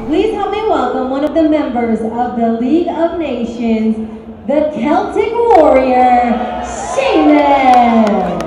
Please help me welcome one of the members of the League of Nations, the Celtic Warrior, Sheamus.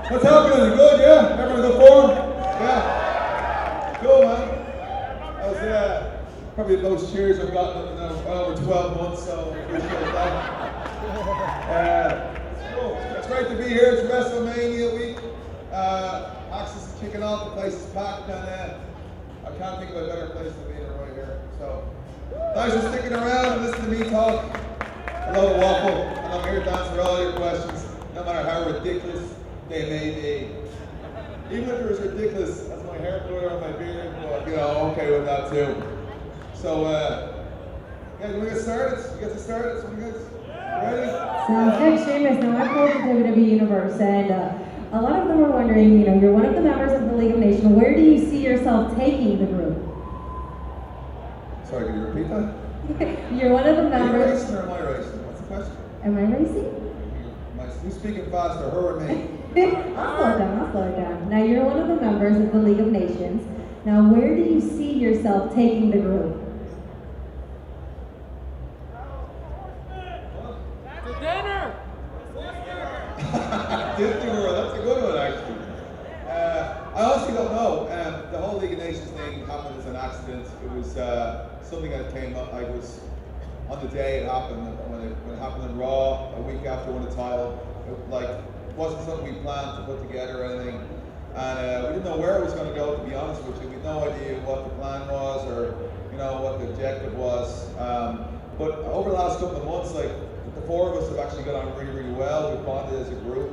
What's happening? Good, yeah? Everyone in good form? Yeah. Cool, man. That was probably the most cheers I've gotten in over 12 months, so I appreciate that. Cool. It's great to be here. It's WrestleMania week. AXXESS is kicking off. The place is packed, and I can't think of a better place to be than right here. So, thanks for sticking around and listening to me talk. I love a waffle, and I'm here to answer all your questions, no matter how ridiculous they may be. Even if it was ridiculous as my hair color or my beard, but I'm okay with that too. So, yeah, do we get started? You get to start it? So you guys ready? Sounds good, Sheamus. Now I've worked with WWE Universe, and a lot of them are wondering, you're one of the members of the League of Nations. Where do you see yourself taking the group? Sorry, can you repeat that? You're one of the Are you members. racing or am I racing? What's the question? Am I racing? Who's speaking faster, her or me? I'll slow it down. Now you're one of the members of the League of Nations. Now where do you see yourself taking the group? To dinner! Disney World, that's a good one actually. I honestly don't know. The whole League of Nations thing happened as an accident. It was something that came up. I was on the day it happened, when it happened in Raw, a week after we won the title. It wasn't something we planned to put together or anything. And we didn't know where it was going to go, to be honest with you. We had no idea what the plan was or what the objective was. But over the last couple of months, the four of us have actually got on really, really well. We've bonded as a group.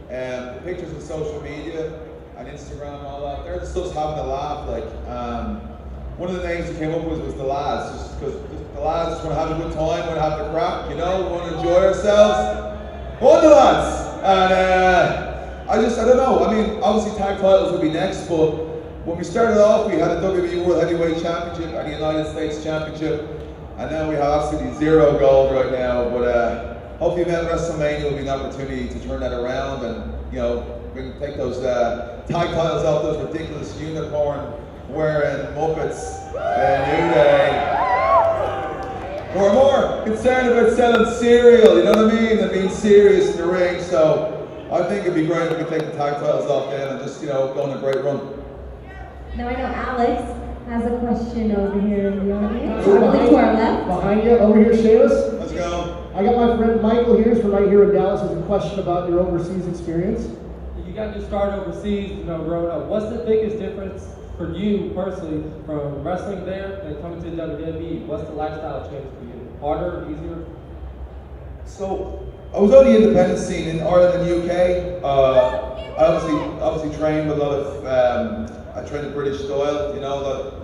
The pictures on social media and Instagram and all that, they're just us having a laugh. One of the names that came up with was the lads, just because the lads just want to have a good time, want to have the crap, we want to enjoy ourselves. On the lads! And I don't know. I mean, obviously tag titles would be next, but when we started off, we had a WWE World Heavyweight Championship and the United States Championship, and now we have absolutely zero gold right now. But hopefully, WrestleMania will be an opportunity to turn that around and take those tag titles off those ridiculous unicorn wearing Muppets and New Day. We're more concerned about selling cereal, you know what I mean, than being serious in the ring. So I think it'd be great if we could take the tag titles off then and just, go on a great run. Now I know Alex has a question over here in the audience. I believe to our left. Behind you, over here, Sheamus. Let's go. I got my friend Michael here, from right here in Dallas, has a question about your overseas experience. You got to start overseas, growing up. What's the biggest difference for you personally from wrestling there and coming to WWE? What's the lifestyle change for you? Harder, easier? So I was on the independent scene in Ireland and UK. I obviously trained with a lot of, I trained the British style, a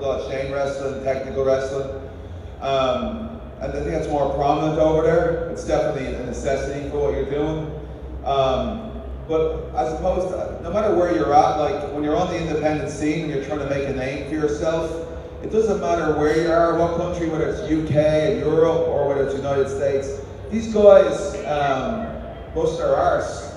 lot of chain wrestling, technical wrestling. And I think that's more prominent over there. It's definitely a necessity for what you're doing. But as opposed to, no matter where you're at, when you're on the independent scene and you're trying to make a name for yourself, it doesn't matter where you are, what country, whether it's UK, Europe, or whether it's United States. These guys bust their arse,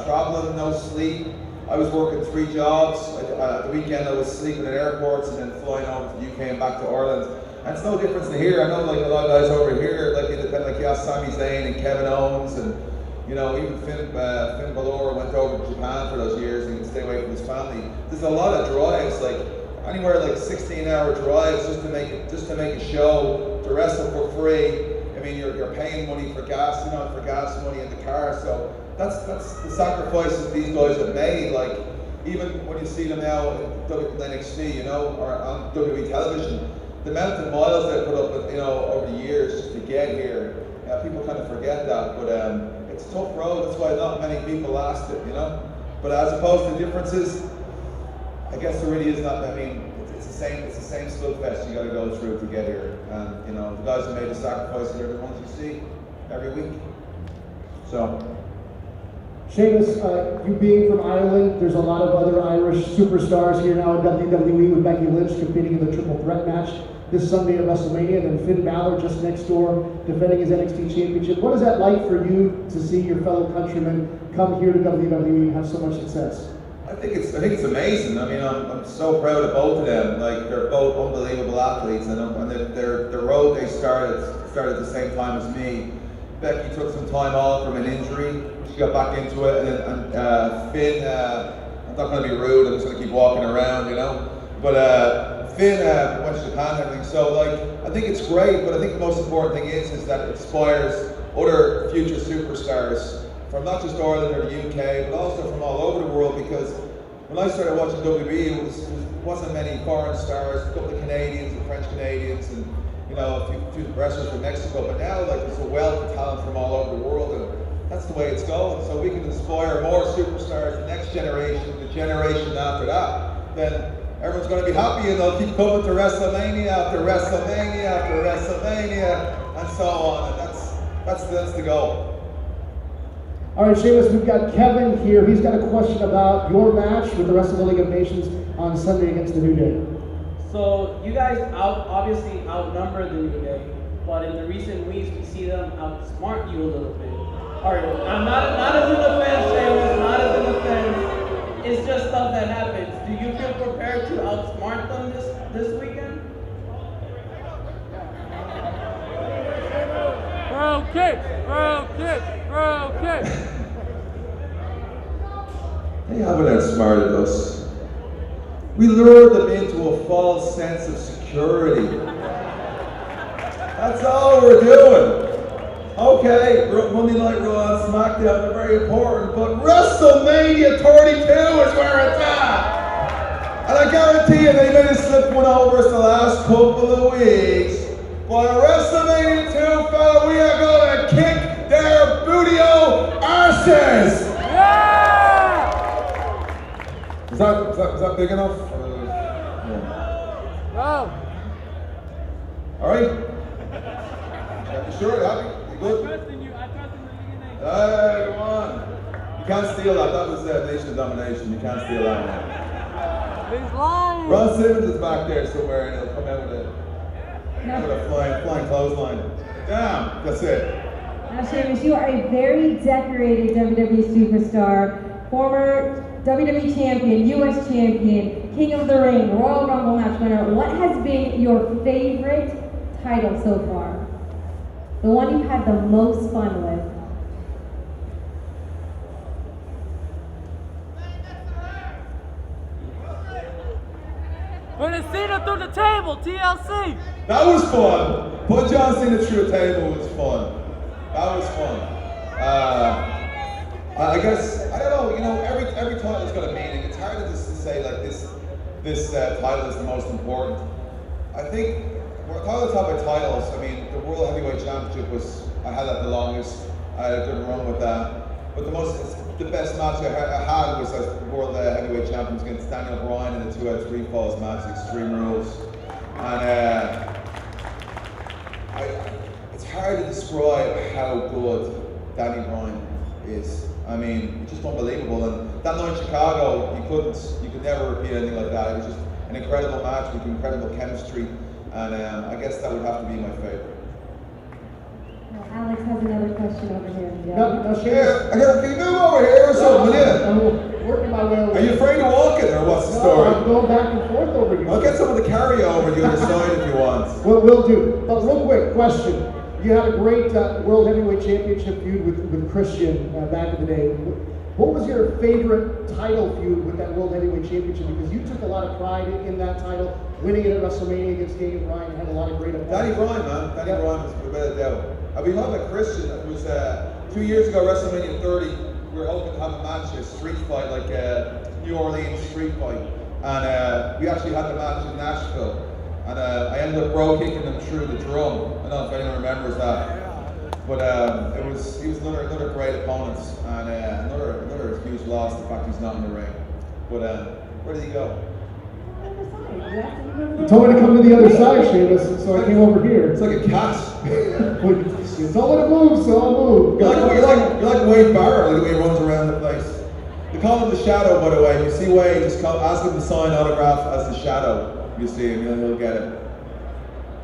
traveling, no sleep. I was working 3 jobs. At the weekend I was sleeping at airports and then flying over to the UK and back to Ireland. And it's no difference to here. I know like a lot of guys over here, like you have Sami Zayn and Kevin Owens, and you know, even Finn Balor went over to Japan for those years and he can stay away from his family. There's a lot of drives, like anywhere like 16-hour drives just to make a show, to wrestle for free. I mean, you're paying money for gas, for gas money in the car. So that's the sacrifices these guys have made. Like even when you see them now in NXT, or on WWE television, the amount of miles they put up, over the years just to get here. People kind of forget that, but it's a tough road. That's why not many people last it, But as opposed to differences, I guess there really is not. I mean, it's the same slugfest you got to go through to get here. And the guys who made the sacrifices are the ones you see every week. So. Sheamus, you being from Ireland, there's a lot of other Irish superstars here now in WWE with Becky Lynch competing in the triple threat match this Sunday at WrestleMania, and then Finn Balor just next door defending his NXT championship. What is that like for you to see your fellow countrymen come here to WWE and have so much success? I think it's amazing. I mean, I'm so proud of both of them. Like they're both unbelievable athletes, and the road they started at the same time as me. Becky took some time off from an injury. She got back into it, and Finn, I'm not going to be rude, I'm just going to keep walking around, But Finn went to Japan and everything, so I think it's great, but I think the most important thing is that it inspires other future superstars from not just Ireland or the UK, but also from all over the world, because when I started watching WWE, it wasn't many foreign stars, a couple of Canadians and French Canadians, and a few wrestlers from Mexico, but now there's a wealth of talent from all over the world, and that's the way it's going. So we can inspire more superstars, the next generation, the generation after that, then everyone's going to be happy and they'll keep coming to WrestleMania after WrestleMania after WrestleMania and so on. And that's the goal. All right, Sheamus, we've got Kevin here. He's got a question about your match with the rest of the League of Nations on Sunday against the New Day. So you guys obviously outnumber the New Day, but in the recent weeks we see them outsmart you a little bit. All right, not as an offense, Sheamus, not as an offense. It's just stuff that happens. Do you feel prepared to outsmart them this weekend? Roll kick! They haven't outsmarted us. We lured them into a false sense of security. That's all we're doing. Okay, Monday Night Raw and SmackDown are very important, but WrestleMania 32 is where it's at! And I guarantee you they may have slipped one over us the last couple of weeks. But at WrestleMania 2, fella, we are going to kick their booty-o arses! Yeah! Is that big enough? No. All right? You sure? Happy? You good? I trust in you. I trust in the League of Nations. Hey, come on. You can't steal that. That was Nation of Domination. You can't steal that one. He's lying. Ron Simmons is back there somewhere and he'll come out with a flying clothesline. Damn, that's it. Now, Sheamus, you are a very decorated WWE superstar, former WWE champion, US champion, King of the Ring, Royal Rumble match winner. What has been your favorite title so far? The one you've had the most fun with? Put Cena through the table, TLC. That was fun. Put John Cena through a table was fun. That was fun. I guess, I don't know, every title's got a meaning. It's hard to just say like this title is the most important. I think, we're talking about titles. I mean, the World Heavyweight Championship I had that the longest. I had a good run with that. But the best match I had was as World Heavyweight Champions against Daniel Bryan in a 2-out-3 falls match, Extreme Rules. And it's hard to describe how good Danny Bryan is. I mean, it's just unbelievable. And that night in Chicago, you could never repeat anything like that. It was just an an incredible match with incredible chemistry, and I guess that would have to be my favorite. Well, Alex has another question over here. No, Sheamus. Yeah, can you move over here or something, will you? I'm working my way over. Are you afraid of walking, or what's the No, story? I'm going back and forth over here. I'll get some of the carryover the other side if you want. We'll do. But real quick, question. You had a great World Heavyweight Championship feud with Christian back in the day. What was your favorite title feud with that World Heavyweight Championship? Because you took a lot of pride in that title, winning it at WrestleMania against Daniel Bryan, and had a lot of great opponents. Danny Bryan, man. Danny Bryan was without a doubt. I've been talking about Christian. It was 2 years ago, WrestleMania 30. We were hoping to have a match, a street fight, like a New Orleans street fight. And we actually had the match in Nashville. And I ended up bro kicking him through the drum. I don't know if anyone remembers that. But he was another great opponent, and another huge loss, the fact he's not in the ring. But where did he go? You told me to come to the other side, Sheamus, so I came over here. It's like a cat. Don't let it move, so I'll move. You're like Wade Barrett, the way he runs around the place. They call him the Shadow, by the way. If you see Wade, just ask him to sign autograph as the Shadow. You see him, he'll get it.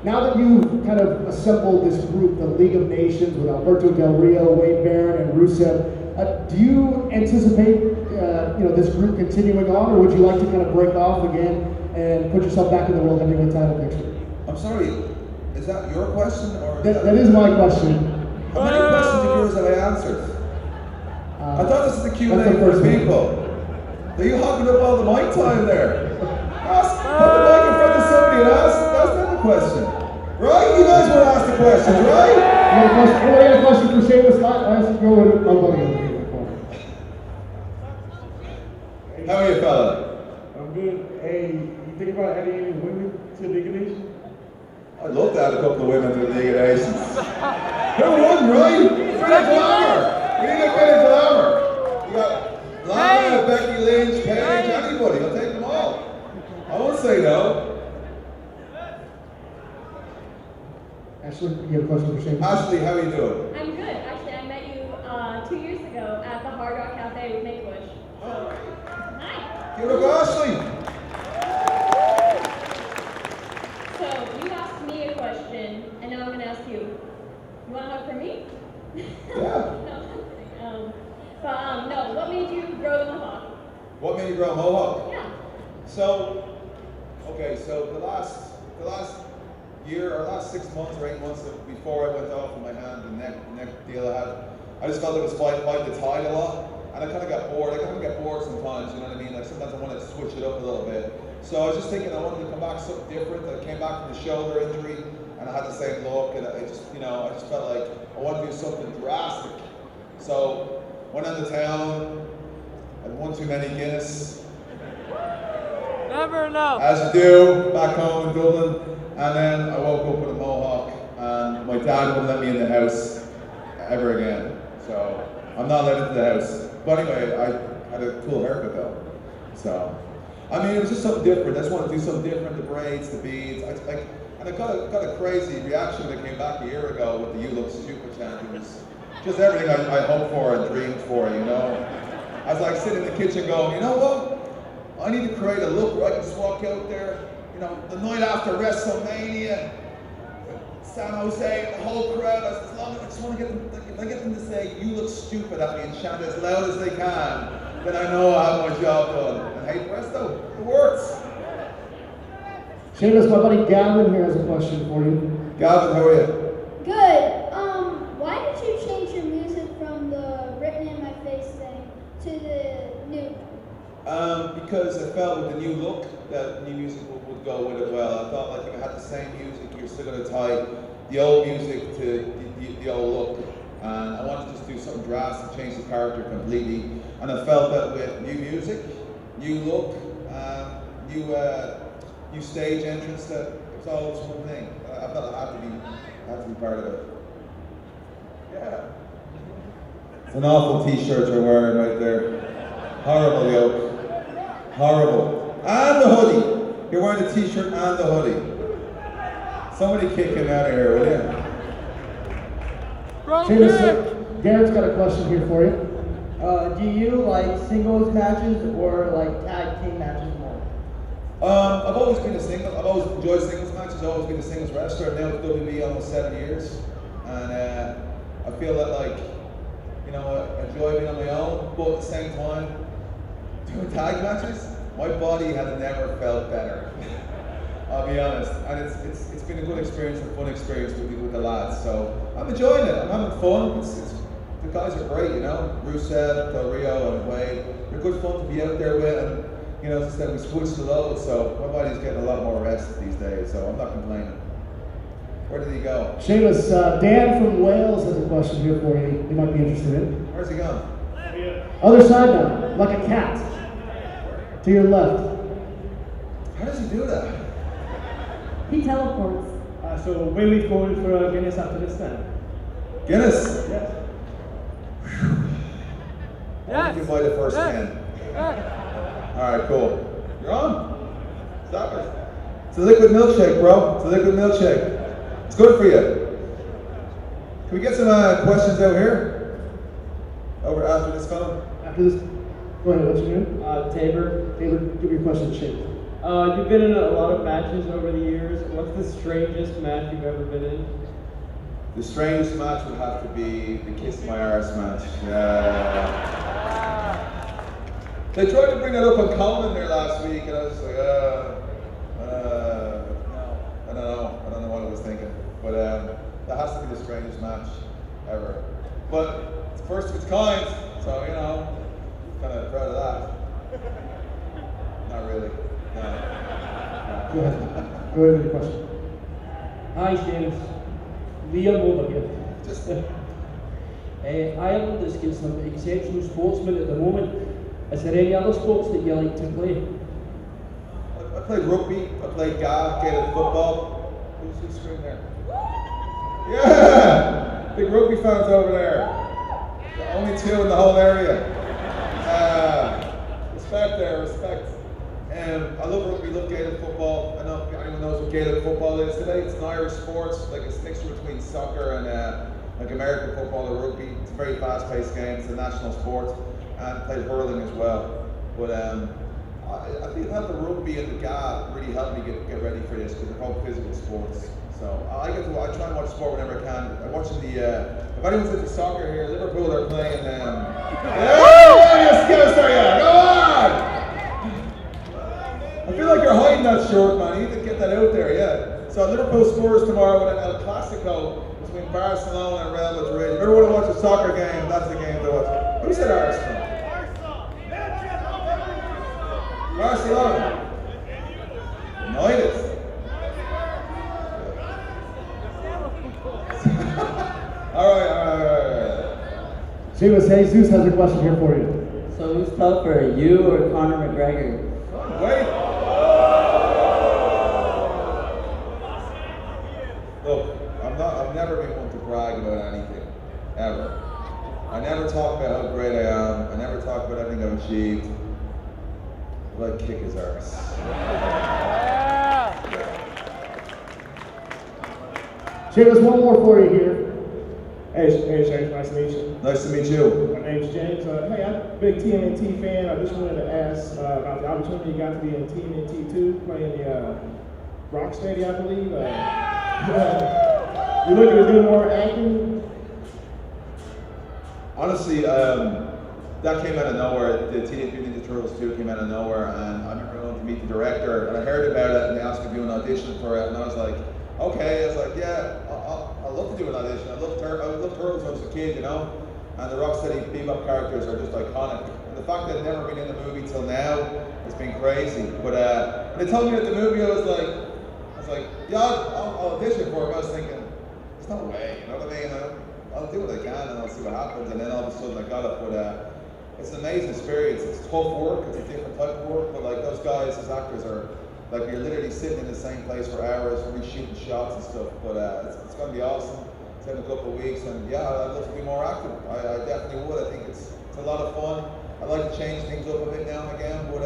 Now that you've kind of assembled this group, the League of Nations, with Alberto Del Rio, Wade Barrett, and Rusev, do you anticipate this group continuing on, or would you like to kind of break off again and put yourself back in the World Heavyweight title picture? I'm sorry, is that your question? Or That is my question. How many questions of yours have I answered? I thought this was the Q&A that's the for first people. Are you hogging up all the mic time there? Put the mic in front of somebody and ask them the question. Right? You guys want to ask the questions, right? I got a question for Sheamus. Let's go with it. How are you, fella? I'm good. Hey, you think about adding any women to the League of Nations? I'd love to add a couple of women to the League of Nations. Who wouldn't, right? Bit of glamour. We need a bit of glamour. You got Lana, Becky Lynch, Paige, anybody. I'll take them all. I won't say no. Ashley, you have a question for Sheamus? Ashley, how are you doing? I'm good. Actually, I met you 2 years ago at the Hard Rock Cafe with Make-A-Wish. So, hi. Give it up, Ashley. So, you asked me a question, and now I'm going to ask you. You want to hug from me? Yeah. No, what made you grow the mohawk? What made you grow a mohawk? Yeah. So the last year or last 6 months or 8 months before I went off with my hand, the neck deal I had, I just felt it was fighting the tide a lot, and I kind of got bored. I kind of get bored sometimes, you know what I mean? Like sometimes I want to switch it up a little bit. So I was just thinking I wanted to come back something different. I came back from the shoulder injury, and I had the same look, and I just felt like I want to do something drastic. So went into town, had one too many Guinness. Never know. As you do, back home in Dublin. And then I woke up with a mohawk, and my dad wouldn't let me in the house ever again. So I'm not let into the house. But anyway, I had a cool haircut though. So, I mean, it was just something different. I just wanted to do something different, the braids, the beads. And I got a crazy reaction when I came back a year ago with the You Look Stupid chant. It was just everything I hoped for and dreamed for, you know. I was like sitting in the kitchen going, you know what? I need to create a look where I can just walk out there, you know, the night after WrestleMania, San Jose, the whole crowd. I just want to get them, if I get them to say, "You look stupid" at me and chant as loud as they can, then I know I have my job done. And hey, presto, it works. Sheamus, my buddy Gavin here has a question for you. Gavin, how are you? Good. Why did you change your music from the written in my face thing to the new? Because I felt with the new look that new music would go with it well. I thought like if I had the same music, you're still going to tie the old music to the old look. And I wanted to just do something drastic, change the character completely. And I felt that with new music, new look, new stage entrance, that it was all just one thing. I felt I had to be part of it. Yeah. It's an awful t-shirt you're wearing right there. Horrible yoke. Horrible. And the hoodie. You're wearing the t-shirt and the hoodie. Somebody kick him out of here, will you? Sheamus, Garrett's got a question here for you. Do you like singles matches or like tag team matches more? I've always been a single. I've always enjoyed singles matches. I've always been a singles wrestler. Now with WWE almost 7 years, and I feel that I enjoy being on my own. But at the same time, doing tag matches, my body has never felt better. I'll be honest, and it's been a good experience, a fun experience with the lads. So I'm enjoying it. I'm having fun. The guys are great, Rusev, Del Rio, and Wade. They're good fun to be out there with, and as I said, we switched the load, so my body's getting a lot more rest these days. So I'm not complaining. Where did he go? Sheamus, Dan from Wales has a question here for you. You might be interested in. Where's he gone? Other side now, like a cat. To your left. How does he do that? He teleports. So where we going for Guinness after this then? Guinness. Yes. I'll give by the first 10. All right, cool. You're on. Stop it. It's a liquid milkshake, bro. It's a liquid milkshake. It's good for you. Can we get some questions out here? Over after this film? After this, go ahead, what's your name? Tabor. Tabor, give me your question, Sheamus. You've been in a lot of matches over the years. What's the strangest match you've ever been in? The strangest match would have to be the Kiss My Arse match. They tried to bring that up on Conan there last week, and I was like, I don't know what I was thinking. But that has to be the strangest match ever. But it's first of its kind, so kind of proud of that. Not really. No. Go ahead. Go ahead with your question. Hi, Sheamus. Liam over here. Just Ireland is getting some exceptional sportsmen at the moment. Is there any other sports that you like to play? I played rugby, I played gaelic football. Who's screaming there? Yeah! Big rugby fans over there. The only two in the whole area. Respect there, respect. I love rugby, love Gaelic football. I don't know if anyone knows what Gaelic football is today. It's an Irish sport, like it's a mixture between soccer and like American football or rugby. It's a very fast-paced game. It's a national sport, and played hurling as well. But I think that the rugby and the GA really helped me get ready for this because they're both physical sports. So I try and watch sport whenever I can. I'm watching the. If anyone's into soccer here, Liverpool are playing. Go on! I feel like you're hiding that short, man. You need to get that out there, yeah. So Liverpool Spurs tomorrow with an El Clasico between Barcelona and Real Madrid. If you ever want to watch a soccer game, that's the game to watch. Who said Arsenal? Barcelona. United. All right. Sheamus, Jesus has a question here for you. So who's tougher, you or Conor McGregor? Wait. Look, I've never been one to brag about anything, ever. I never talk about how great I am. I never talk about everything I've achieved. But I'd kick his arse. Sheamus, one more for you here. Hey, James, nice to meet you. Nice to meet you. My name's James. Hey, I'm a big TMNT fan. I just wanted to ask about the opportunity you got to be in TMNT 2, playing the Rocksteady, I believe. You looking to do more acting? Honestly, that came out of nowhere. The Teenage Mutant Ninja Turtles 2 came out of nowhere, and I remember going to meet the director, and I heard about it, and they asked me to do an audition for it, and I was like, okay. I was like, yeah, I'd love to do an audition. I loved Turtles when I was a kid, and the Rocksteady Bebop characters are just iconic. And the fact that I've never been in the movie till now has been crazy. But when they told me that the movie, I was like, yeah, I'll audition for it. I was thinking, there's no way, you know what I mean? I'll do what I can and I'll see what happens. And then all of a sudden I got it. But it's an amazing experience. It's tough work. It's a different type of work. But like those guys as actors are, like you're literally sitting in the same place for hours, reshooting shots and stuff. But it's going to be awesome. It's in a couple of weeks, and yeah, I'd love to be more active. I definitely would. I think it's a lot of fun. I like to change things up a bit now and again, but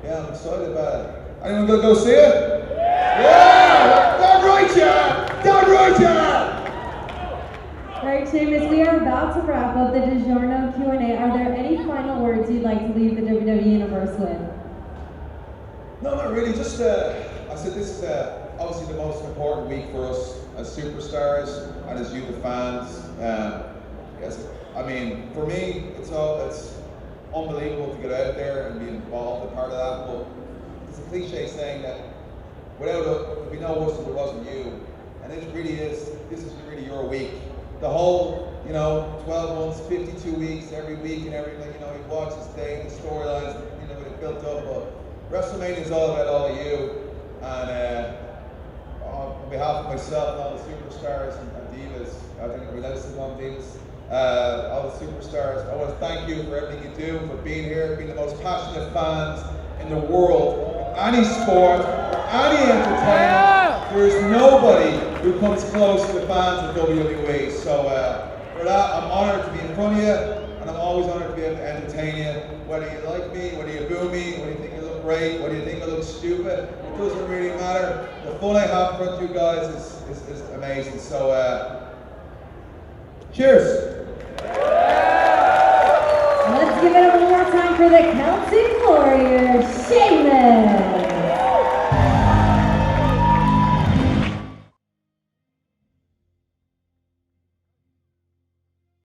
yeah, I'm excited about it. Anyone gonna go see it? Yeah! Damn right, yeah! Damn right, yeah! All right, Sheamus, we are about to wrap up the DiGiorno Q&A. Are there any final words you'd like to leave the WWE Universe with? No, not really. Just I said this is obviously the most important week for us as superstars and as you, the fans. Yes, I mean, for me, it's unbelievable to get out there and be involved, a part of that. But it's a cliche saying that without there'd be no us if it wasn't you. And this is really your week. The whole, 12 months, 52 weeks, every week and everything, you watch this day, the storylines, it built up. But WrestleMania is all about all of you. And on behalf of myself and all the superstars and divas, I think we're allowed to say on divas, all the superstars, I want to thank you for everything you do, for being here, being the most passionate fans in the world. Any sport, any entertainment, there's nobody who comes close to the fans of WWE. So for that, I'm honoured to be in front of you, and I'm always honoured to be able to entertain you. Whether you like me, whether you boo me, whether you think I look great, whether you think I look stupid, it doesn't really matter. The fun I have in front of you guys is amazing. So cheers. Let's give it up one more time for the Celtic Warrior, Sheamus.